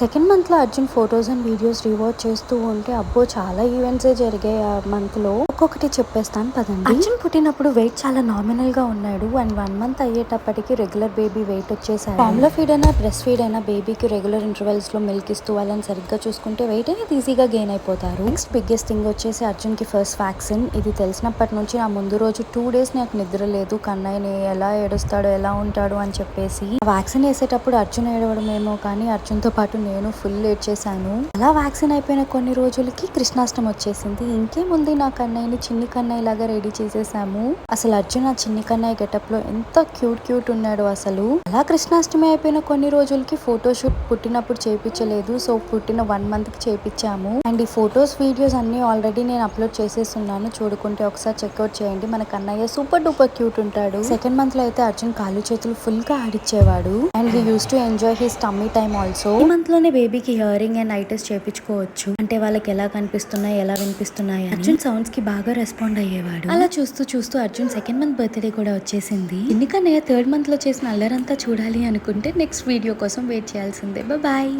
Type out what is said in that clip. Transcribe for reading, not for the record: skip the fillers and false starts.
Second మంత్లో Arjun photos and videos rewatch చేస్తూ ఉంటే అబ్బో చాలా ఈవెంట్సే జరిగాయి ఆ మంత్ లో. ఒక్కొక్కటి చెప్పేస్తాను పదండి. అర్జున్ పుట్టినప్పుడు వెయిట్ చాలా నామినల్ గా ఉన్నాడు అండ్ 1 మంత్ అయ్యేటప్పటికి రెగ్యులర్ బేబీ వెయిట్ వచ్చేసాడు. ఫార్ములా ఫీడ్ అయినా బ్రెస్ట్ ఫీడ్ అయినా బేబీకి రెగ్యులర్ ఇంటర్వెల్స్ లో మిల్క్ ఇస్తూ వాళ్ళని సరిగ్గా చూసుకుంటే వెయిట్ అనేది ఈజీగా గెయిన్ అయిపోతారు. నెక్స్ట్ బిగ్గెస్ట్ థింగ్ వచ్చేసి అర్జున్ కి ఫస్ట్ వ్యాక్సిన్. ఇది తెలిసినప్పటి నుంచి నా ముందు రోజు 2 days నాకు నిద్ర లేదు. కన్నయ్యని ఎలా ఏడుస్తాడో ఎలా ఉంటాడు అని చెప్పేసి వ్యాక్సిన్ వేసేటప్పుడు అర్జున్ ఏడవడమేమో కానీ అర్జున్ తో పాటు నేను ఫుల్ లేట్ చేశాను. అలా వ్యాక్సిన్ అయిపోయిన కొన్ని రోజులకి కృష్ణాష్టమి వచ్చేసింది. ఇంకేముంది నా కన్నయ్యని చిన్ని కన్నయ్య లాగా రెడీ చేసేసాము. అసలు అర్జున్ ఆ చిన్ని కన్నయ్య గెటప్ లో ఎంత క్యూట్ ఉన్నాడు అసలు. అలా కృష్ణాష్టమి అయిపోయిన కొన్ని రోజులకి ఫోటోషూట్ పుట్టినప్పుడు చేయించలేదు. సో పుట్టిన 1 month కి చేయించాము. అండ్ ఈ ఫొటోస్ వీడియోస్ అన్ని ఆల్రెడీ నేను అప్లోడ్ చేసేస్తున్నాను. చూడుకుంటే ఒకసారి చెక్అవుట్ చేయండి. మన కన్నయ్య సూపర్ డూపర్ క్యూట్ ఉంటాడు. సెకండ్ మంత్ లో అయితే అర్జున్ కాళ్ళు చేతులు ఫుల్ గా ఆడిచ్చేవాడు. And he use to enjoy his tummy time also. ఈ మంత్ లోనే బేబీకి హియరింగ్ అండ్ ఐ టెస్ట్ చేయించుకోవచ్చు. అంటే వాళ్ళకి ఎలా కనిపిస్తున్నాయి ఎలా వినిపిస్తున్నాయి. అర్జున్ సౌండ్స్ కి బాగా రెస్పాండ్ అయ్యేవాడు. అలా చూస్తూ అర్జున్ సెకండ్ మంత్ బర్త్డే కూడా వచ్చేసింది. ఎందుకనే 3rd month లో చేసిన అల్లరంతా చూడాలి అనుకుంటే నెక్స్ట్ వీడియో కోసం వెయిట్ చేయాల్సిందే. బాయ్.